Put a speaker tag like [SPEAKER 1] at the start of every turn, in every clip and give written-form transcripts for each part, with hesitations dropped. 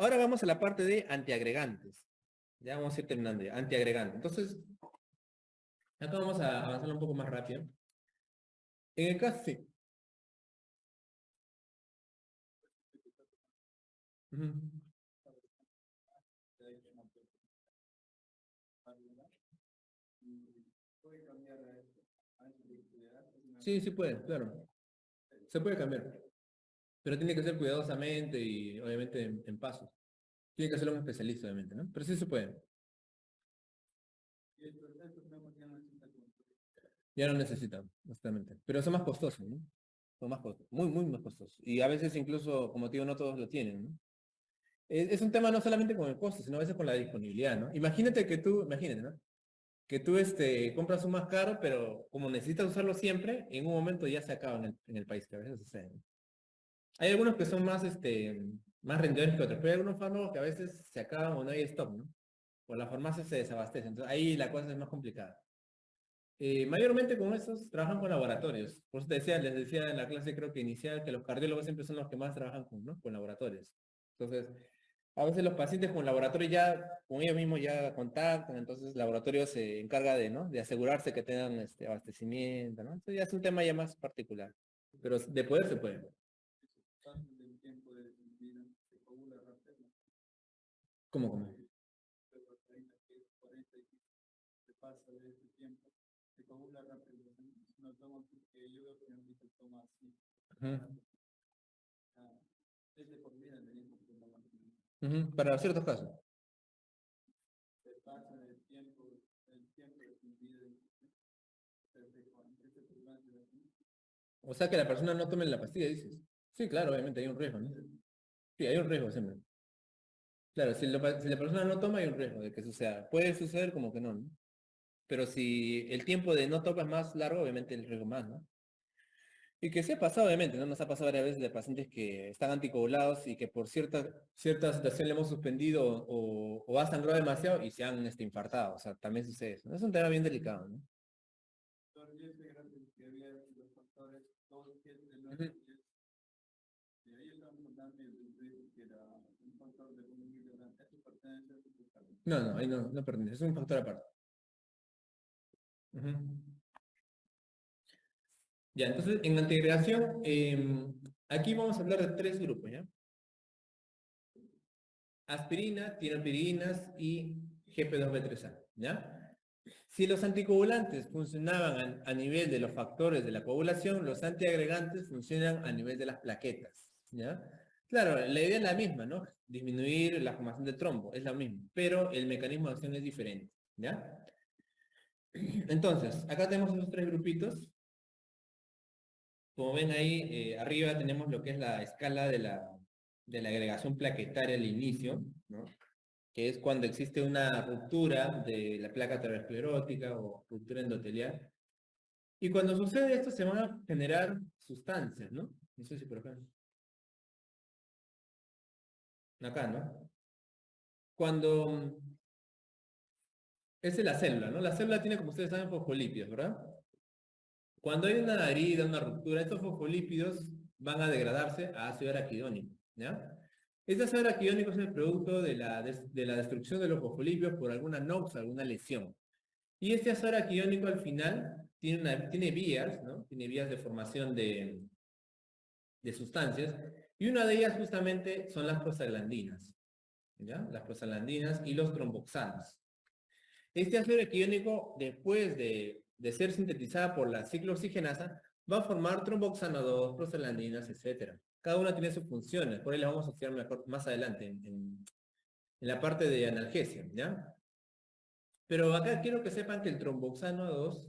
[SPEAKER 1] ahora vamos a la parte de antiagregantes. Ya vamos a ir terminando ya, antiagregantes. Entonces, acá vamos a avanzar un poco más rápido. En el caso, sí. Ujú. Sí, sí puede, claro. Se puede cambiar. Pero tiene que ser cuidadosamente y obviamente en pasos. Tiene que hacerlo un especialista, obviamente, ¿no? Pero sí se puede. Ya no necesitan, bastante. Pero son más costosos, ¿no? Son más costosos, muy, muy más costosos. Y a veces incluso, como te digo, no todos lo tienen, ¿no? Es un tema no solamente con el costo, sino a veces con la disponibilidad, ¿no? Imagínate, ¿no? Que tú compras un más caro, pero como necesitas usarlo siempre, en un momento ya se acaba en el país, que a veces sucede, ¿no? Hay algunos que son más, más rendidores que otros, pero hay algunos fármacos que a veces se acaban o no hay stock, ¿no? O la farmacia se desabastece, entonces ahí la cosa es más complicada. Mayormente con esos trabajan con laboratorios. Por eso les decía en la clase creo que inicial que los cardiólogos siempre son los que más trabajan con, ¿no? Con laboratorios. Entonces, a veces los pacientes con laboratorios ya, con ellos mismos ya contactan, entonces el laboratorio se encarga de, ¿no? De asegurarse que tengan este abastecimiento, ¿no? Entonces ya es un tema ya más particular. Pero de poder se puede. ¿Cómo? Ujú. Ujú, para ciertos casos. O sea que la persona no tome la pastilla, dices. Sí, claro, obviamente hay un riesgo, ¿no? Sí, hay un riesgo siempre. Claro, si la persona no toma hay un riesgo de que suceda. Puede suceder como que no, ¿no? Pero si el tiempo de no toma es más largo, obviamente el riesgo más, ¿no? Y que se ha pasado, obviamente, ¿no? Nos ha pasado varias veces de pacientes que están anticoagulados y que por cierta situación le hemos suspendido o ha sangrado demasiado y se han infartado. O sea, también sucede eso, ¿no? Es un tema bien delicado, ¿no? Ujú. No, no, ahí no, no pertenece, es un factor aparte. Ujú. Ya, entonces en antiagregación, aquí vamos a hablar de tres grupos, ¿ya? Aspirina, tiropirinas y GP2B3A, ¿ya? Si los anticoagulantes funcionaban a nivel de los factores de la coagulación, los antiagregantes funcionan a nivel de las plaquetas, ¿ya? Claro, la idea es la misma, ¿no? Disminuir la formación de trombo, es lo mismo, pero el mecanismo de acción es diferente, ¿ya? Entonces, acá tenemos esos tres grupitos. Como ven ahí, arriba tenemos lo que es la escala de la agregación plaquetaria al inicio, ¿no? Que es cuando existe una ruptura de la placa aterosclerótica o ruptura endotelial. Y cuando sucede esto se van a generar sustancias, ¿no? No sé si por acá. Acá, ¿no? Cuando esa es la célula, ¿no? La célula tiene, como ustedes saben, fosfolípidos, ¿verdad? Cuando hay una herida, una ruptura, estos fosfolípidos van a degradarse a ácido araquidónico, ¿ya? Este ácido araquidónico es el producto de la destrucción de los fosfolípidos por alguna nox, alguna lesión. Y este ácido araquidónico al final tiene vías, ¿no? Tiene vías de formación de sustancias, y una de ellas justamente son las prostaglandinas, ¿ya? Las prostaglandinas y los tromboxanos. Este ácido araquidónico, después de ser sintetizada por la ciclooxigenasa, va a formar tromboxano 2, prostaglandinas, etcétera. Cada una tiene sus funciones, por ahí las vamos a estudiar mejor más adelante en la parte de analgesia, ¿ya? Pero acá quiero que sepan que el tromboxano 2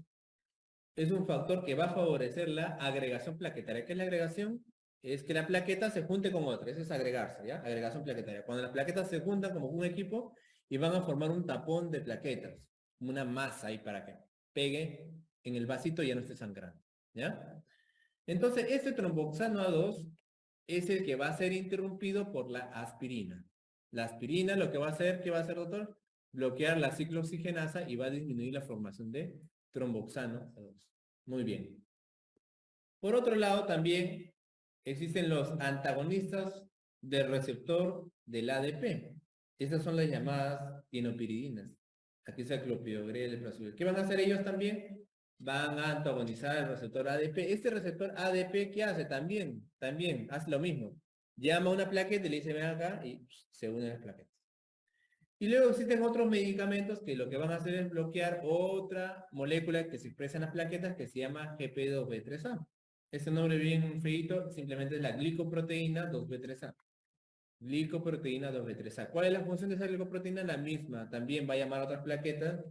[SPEAKER 1] es un factor que va a favorecer la agregación plaquetaria. ¿Qué es la agregación? Es que la plaqueta se junte con otra, eso es agregarse, ¿ya? Agregación plaquetaria. Cuando las plaquetas se juntan como un equipo y van a formar un tapón de plaquetas, una masa ahí para que pegue en el vasito y ya no esté sangrando, ¿ya? Entonces, este tromboxano A2 es el que va a ser interrumpido por la aspirina. La aspirina lo que va a hacer, ¿qué va a hacer, doctor? Bloquear la ciclooxigenasa y va a disminuir la formación de tromboxano A2. Muy bien. Por otro lado, también existen los antagonistas del receptor del ADP. Estas son las llamadas tienopiridinas. Aquí está el clopidogrel, el prazolil. ¿Qué van a hacer ellos también? Van a antagonizar el receptor ADP. Este receptor ADP, ¿qué hace? También hace lo mismo. Llama a una plaqueta y le dice, ven acá, y se unen las plaquetas. Y luego existen otros medicamentos que lo que van a hacer es bloquear otra molécula que se expresa en las plaquetas que se llama GP2B3A. Ese nombre bien feito, simplemente es la glicoproteína 2B3A. Glicoproteína 2B3A. ¿Cuál es la función de esa glicoproteína? La misma. También va a llamar a otras plaquetas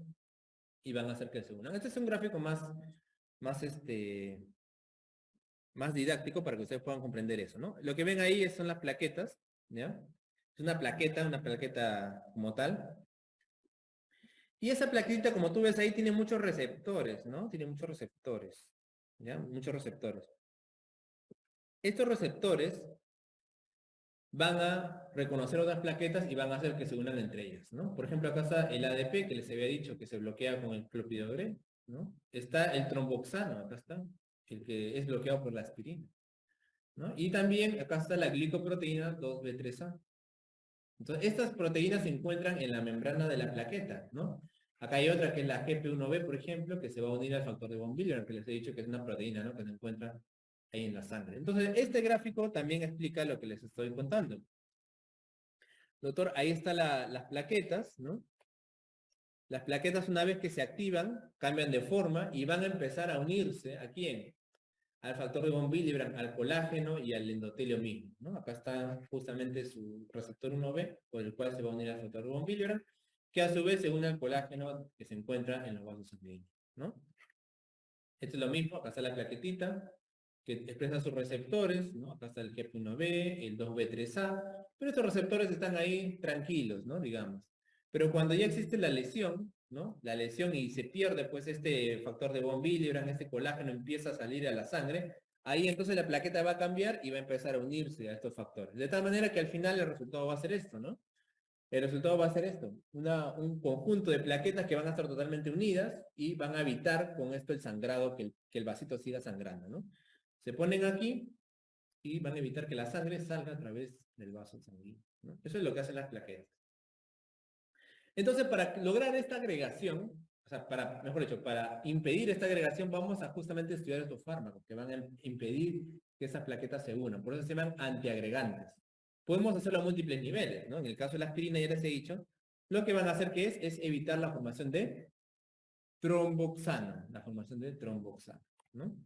[SPEAKER 1] y van a hacer que se unan. Este es un gráfico más, más didáctico para que ustedes puedan comprender eso, ¿no? Lo que ven ahí son las plaquetas, ¿ya? Es una plaqueta como tal. Y esa plaquita, como tú ves ahí, tiene muchos receptores, ¿no? Tiene muchos receptores, ¿ya? Muchos receptores. Estos receptores van a reconocer otras plaquetas y van a hacer que se unan entre ellas, ¿no? Por ejemplo, acá está el ADP, que les había dicho que se bloquea con el clopidogrel, ¿no? Está el tromboxano, acá está, el que es bloqueado por la aspirina, ¿no? Y también acá está la glicoproteína 2B3A. Entonces, estas proteínas se encuentran en la membrana de la plaqueta, ¿no? Acá hay otra que es la GP1B, por ejemplo, que se va a unir al factor de von Willebrand, que les he dicho que es una proteína, ¿no? Que se encuentra ahí en la sangre. Entonces, este gráfico también explica lo que les estoy contando. Doctor, ahí están las plaquetas, ¿no? Las plaquetas, una vez que se activan, cambian de forma y van a empezar a unirse, ¿a quién? Al factor de von Willebrand, al colágeno y al endotelio mismo, ¿no? Acá está justamente su receptor 1B, por el cual se va a unir al factor de von Willebrand, que a su vez se une al colágeno que se encuentra en los vasos sanguíneos, ¿no? Esto es lo mismo, acá está la plaquetita, que expresa sus receptores, ¿no? Acá está el GEP1B, el 2B3A, pero estos receptores están ahí tranquilos, ¿no? Digamos. Pero cuando ya existe la lesión, ¿no? La lesión y se pierde pues este factor de von Willebrand, este colágeno empieza a salir a la sangre, ahí entonces la plaqueta va a cambiar y va a empezar a unirse a estos factores. De tal manera que al final el resultado va a ser esto, ¿no? El resultado va a ser esto, un conjunto de plaquetas que van a estar totalmente unidas y van a evitar con esto el sangrado, que el vasito siga sangrando, ¿no? Se ponen aquí y van a evitar que la sangre salga a través del vaso sanguíneo, ¿no? Eso es lo que hacen las plaquetas. Entonces, para lograr esta agregación, o sea, mejor dicho, para impedir esta agregación, vamos a justamente estudiar estos fármacos que van a impedir que esas plaquetas se unan. Por eso se llaman antiagregantes. Podemos hacerlo a múltiples niveles, ¿no? En el caso de la aspirina, ya les he dicho, lo que van a hacer es evitar la formación de tromboxano, ¿no?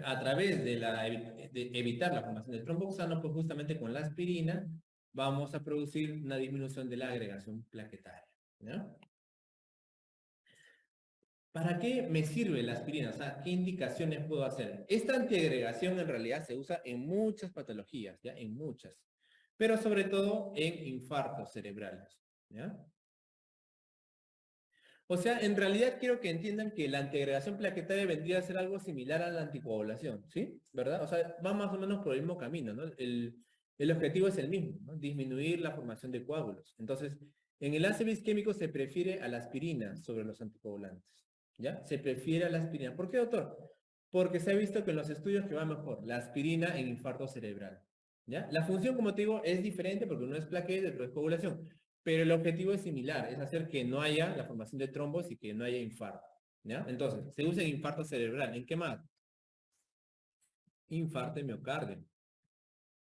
[SPEAKER 1] A través de evitar la formación de tromboxano, pues justamente con la aspirina vamos a producir una disminución de la agregación plaquetaria, ¿no? ¿Para qué me sirve la aspirina? O sea, ¿qué indicaciones puedo hacer? Esta antiagregación en realidad se usa en muchas patologías, ¿ya? En muchas. Pero sobre todo en infartos cerebrales, ¿ya? O sea, en realidad quiero que entiendan que la antiagregación plaquetaria vendría a ser algo similar a la anticoagulación, ¿sí? ¿Verdad? O sea, va más o menos por el mismo camino, ¿no? El objetivo es el mismo, ¿no? Disminuir la formación de coágulos. Entonces, en el ACV isquémico se prefiere a la aspirina sobre los anticoagulantes, ¿ya? Se prefiere a la aspirina. ¿Por qué, doctor? Porque se ha visto que en los estudios que va mejor, la aspirina en infarto cerebral, ¿ya? La función, como te digo, es diferente porque uno es plaqueta y otro es coagulación. Pero el objetivo es similar, es hacer que no haya la formación de trombos y que no haya infarto, ¿ya? Entonces, se usa en infarto cerebral. ¿En qué más? Infarto de miocardio.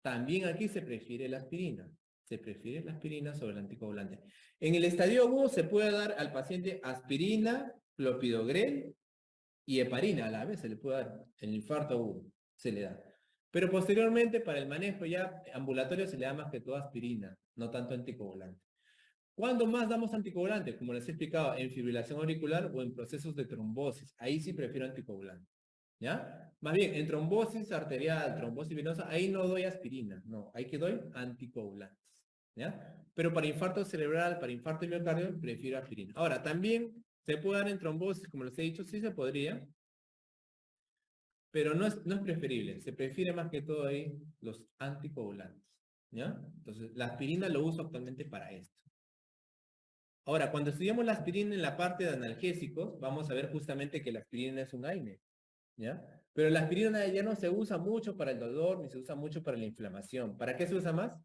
[SPEAKER 1] También aquí se prefiere la aspirina. Se prefiere la aspirina sobre el anticoagulante. En el estadio agudo se puede dar al paciente aspirina, clopidogrel y heparina a la vez. Se le puede dar en el infarto agudo. Se le da. Pero posteriormente, para el manejo ya ambulatorio, se le da más que todo aspirina, no tanto anticoagulante. ¿Cuándo más damos anticoagulante? Como les he explicado, en fibrilación auricular o en procesos de trombosis. Ahí sí prefiero anticoagulante. ¿Ya? Más bien, en trombosis arterial, trombosis venosa, ahí no doy aspirina. No, ahí que doy anticoagulantes. ¿Ya? Pero para infarto cerebral, para infarto de miocardio, prefiero aspirina. Ahora, también se puede dar en trombosis, como les he dicho, sí se podría, pero no es preferible. Se prefiere más que todo ahí los anticoagulantes. ¿Ya? Entonces, la aspirina lo uso actualmente para esto. Ahora, cuando estudiamos la aspirina en la parte de analgésicos, vamos a ver justamente que la aspirina es un AINE, ¿ya? Pero la aspirina ya no se usa mucho para el dolor, ni se usa mucho para la inflamación. ¿Para qué se usa más?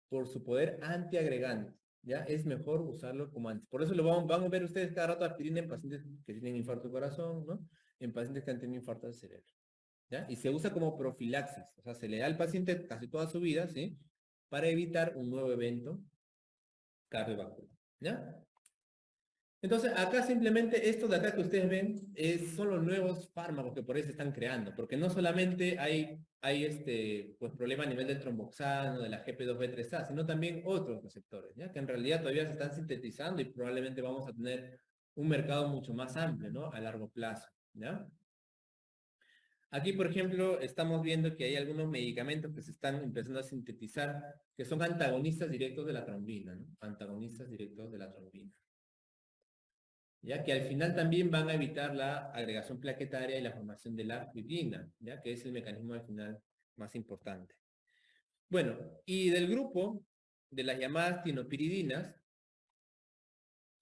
[SPEAKER 1] Por su poder antiagregante. ¿Ya? Es mejor usarlo como antes. Por eso lo van a ver ustedes cada rato aspirina en pacientes que tienen infarto de corazón, ¿no? En pacientes que han tenido infarto del cerebro. ¿Ya? Y se usa como profilaxis. O sea, se le da al paciente casi toda su vida, ¿sí? Para evitar un nuevo evento cardiovascular. ¿Ya? Entonces, acá simplemente estos de acá que ustedes ven son los nuevos fármacos que por ahí se están creando, porque no solamente hay pues, problema a nivel del tromboxano, de la GP2B3A, sino también otros receptores, ¿ya? Que en realidad todavía se están sintetizando y probablemente vamos a tener un mercado mucho más amplio, ¿no? A largo plazo, ¿ya? Aquí, por ejemplo, estamos viendo que hay algunos medicamentos que se están empezando a sintetizar, que son antagonistas directos de la trombina, ¿no? Antagonistas directos de la trombina. Ya que al final también van a evitar la agregación plaquetaria y la formación de la fibrina, ya que es el mecanismo al final más importante. Bueno, y del grupo de las llamadas tinopiridinas,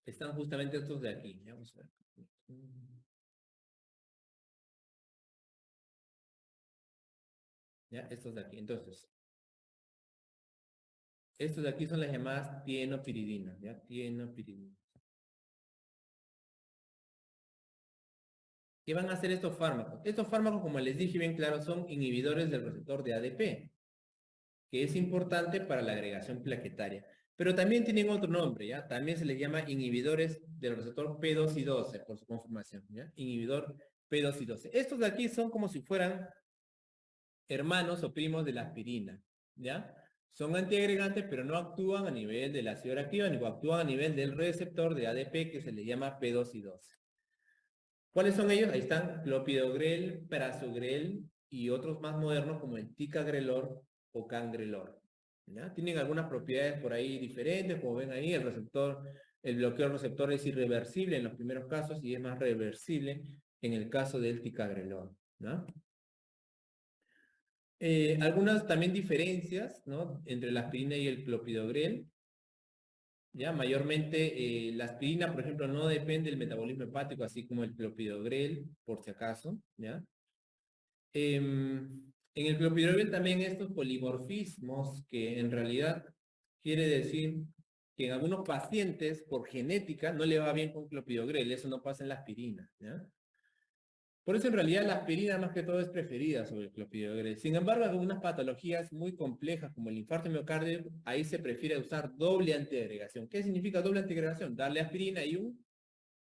[SPEAKER 1] están justamente estos de aquí. Ya, vamos a ver. Ya, estos de aquí. Entonces, estos de aquí son las llamadas tienopiridinas, ya, tienopiridinas. ¿Qué van a hacer estos fármacos? Estos fármacos, como les dije bien claro, son inhibidores del receptor de ADP, que es importante para la agregación plaquetaria. Pero también tienen otro nombre, ¿ya? También se les llama inhibidores del receptor P2 y 12, por su conformación, ¿ya? Inhibidor P2 y 12. Estos de aquí son como si fueran hermanos o primos de la aspirina, ¿ya? Son antiagregantes, pero no actúan a nivel de la ácido activa, ni actúan a nivel del receptor de ADP, que se le llama P2 y 12. ¿Cuáles son ellos? Ahí están clopidogrel, prasugrel y otros más modernos como el ticagrelor o cangrelor. ¿Ya? Tienen algunas propiedades por ahí diferentes, como ven ahí, el bloqueo receptor es irreversible en los primeros casos y es más reversible en el caso del ticagrelor. ¿No? Algunas también diferencias, ¿no? Entre la aspirina y el clopidogrel. ¿Ya? Mayormente la aspirina, por ejemplo, no depende del metabolismo hepático, así como el clopidogrel, por si acaso, ¿ya? En el clopidogrel también estos polimorfismos, que en realidad quiere decir que en algunos pacientes, por genética, no le va bien con clopidogrel, eso no pasa en la aspirina, ¿ya? Por eso en realidad la aspirina más que todo es preferida sobre el clopidogrel. Sin embargo, en algunas patologías muy complejas como el infarto miocardio, ahí se prefiere usar doble antiagregación. ¿Qué significa doble antiagregación? Darle aspirina y un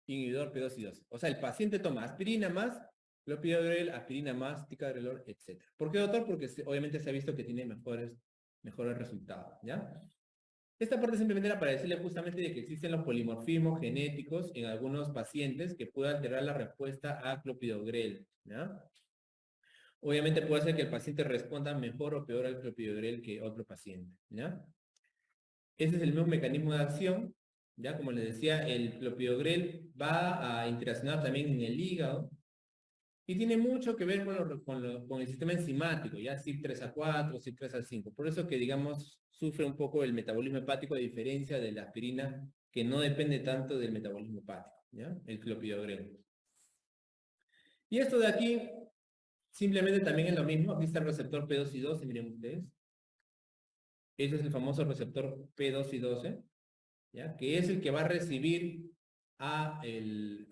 [SPEAKER 1] inhibidor P2 y 12. O sea, el paciente toma aspirina más clopidogrel, aspirina más ticagrelor, etc. ¿Por qué, doctor? Porque obviamente se ha visto que tiene mejores resultados, ¿ya? Esta parte simplemente era para decirle justamente de que existen los polimorfismos genéticos en algunos pacientes que pueden alterar la respuesta a clopidogrel, ¿ya? Obviamente puede ser que el paciente responda mejor o peor al clopidogrel que otro paciente, ¿ya? Ese es el mismo mecanismo de acción, ¿ya? Como les decía, el clopidogrel va a interaccionar también en el hígado y tiene mucho que ver con el sistema enzimático, ya CYP3A4, CYP3A5. Por eso que, digamos, sufre un poco el metabolismo hepático a diferencia de la aspirina, que no depende tanto del metabolismo hepático, ¿ya? El clopidogrel. Y esto de aquí, simplemente también es lo mismo. Aquí está el receptor P2 y 12, miren ustedes. Ese es el famoso receptor P2 y 12, ¿ya? Que es el que va a recibir a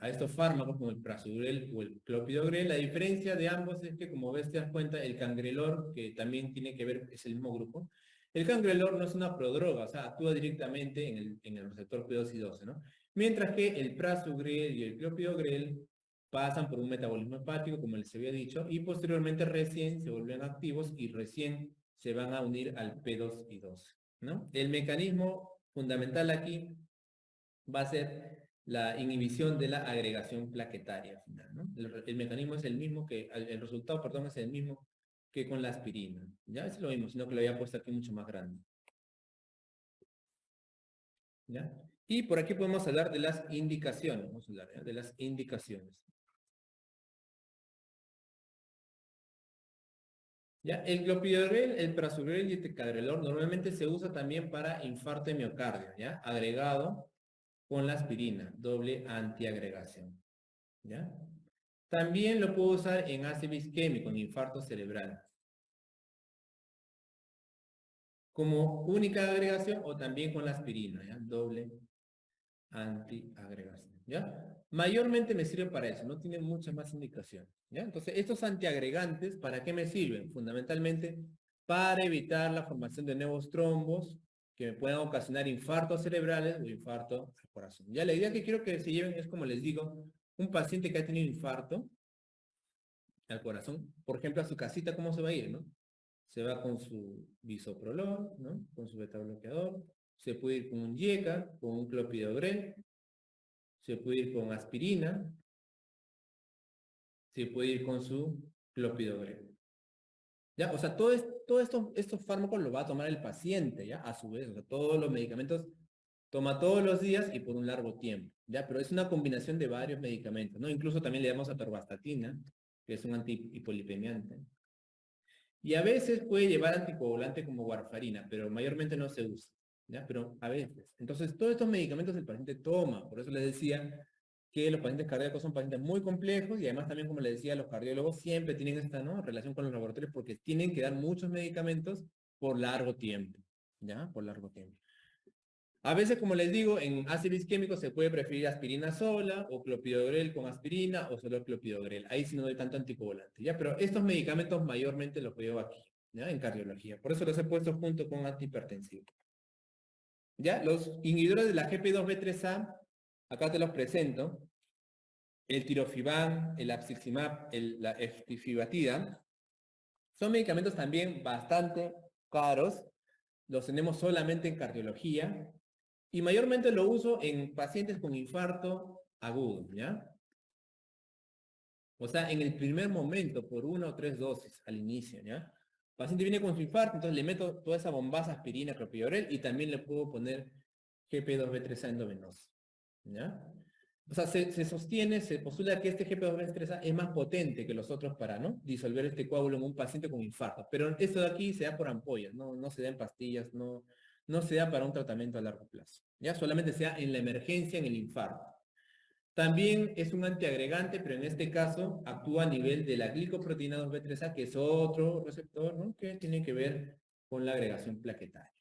[SPEAKER 1] estos fármacos como el prasugrel o el clopidogrel. La diferencia de ambos es que, como ves, te das cuenta, el cangrelor, que también tiene que ver, es el mismo grupo, el cangrelor no es una prodroga, o sea, actúa directamente en el receptor P2 y 12, ¿no? Mientras que el prasugrel y el clopidogrel pasan por un metabolismo hepático, como les había dicho, y posteriormente recién se vuelven activos y recién se van a unir al P2 y 12, ¿no? El mecanismo fundamental aquí va a ser la inhibición de la agregación plaquetaria al final, ¿no? El mecanismo es el mismo el resultado, perdón, es el mismo que con la aspirina. Ya es lo mismo, sino que lo había puesto aquí mucho más grande. ¿Ya? Y por aquí podemos hablar de las indicaciones. Vamos a hablar, ¿ya? De las indicaciones. ¿Ya? El clopidogrel, el prasugrel y el ticagrelor normalmente se usa también para infarto de miocardio, ¿ya? Agregado con la aspirina, doble antiagregación. ¿Ya? También lo puedo usar en ácido isquémico, en infarto cerebral, como única agregación o también con la aspirina, ¿ya? Doble antiagregación, ¿ya? Mayormente me sirve para eso, no tiene muchas más indicaciones, ¿ya? Entonces, estos antiagregantes, ¿para qué me sirven? Fundamentalmente para evitar la formación de nuevos trombos que me puedan ocasionar infartos cerebrales o infarto al corazón. Ya la idea que quiero que se lleven es, como les digo, un paciente que ha tenido infarto al corazón, por ejemplo, a su casita, ¿cómo se va a ir, no? Se va con su bisoprolol, ¿no? Con su beta bloqueador, se puede ir con un YECA, con un clopidogrel, se puede ir con aspirina, se puede ir con su clopidogrel. ¿Ya? O sea, todo estos fármacos lo va a tomar el paciente, ¿ya? A su vez, o sea, todos los medicamentos toma todos los días y por un largo tiempo, ¿ya? Pero es una combinación de varios medicamentos, ¿no? Incluso también le damos atorvastatina, que es un antihipolipemiante. Y a veces puede llevar anticoagulante como warfarina, pero mayormente no se usa, ¿ya? Pero a veces. Entonces, todos estos medicamentos el paciente toma, por eso les decía que los pacientes cardíacos son pacientes muy complejos y además también, como les decía, los cardiólogos siempre tienen esta, ¿no?, relación con los laboratorios porque tienen que dar muchos medicamentos por largo tiempo, ¿ya? Por largo tiempo. A veces, como les digo, en ácido isquémico se puede preferir aspirina sola o clopidogrel con aspirina o solo clopidogrel. Ahí sí no doy tanto anticoagulante, ¿ya? Pero estos medicamentos mayormente los veo aquí, ¿ya? En cardiología. Por eso los he puesto junto con antihipertensivos. ¿Ya? Los inhibidores de la GP2B3A, acá te los presento. El tirofiban, el abciximab, la eftifibatida. Son medicamentos también bastante caros. Los tenemos solamente en cardiología. Y mayormente lo uso en pacientes con infarto agudo, ¿ya? O sea, en el primer momento, por 1 o 3 dosis al inicio, ¿ya? El paciente viene con su infarto, entonces le meto toda esa bombaza aspirina, clopidogrel, y también le puedo poner GP2B3A endovenoso, ¿ya? O sea, se sostiene, se postula que este GP2B3A es más potente que los otros para, ¿no?, disolver este coágulo en un paciente con infarto. Pero esto de aquí se da por ampollas, no se da en pastillas, no se da para un tratamiento a largo plazo. Ya solamente se da en la emergencia, en el infarto. También es un antiagregante, pero en este caso actúa a nivel de la glicoproteína 2B3A, que es otro receptor, ¿no?, que tiene que ver con la agregación plaquetaria.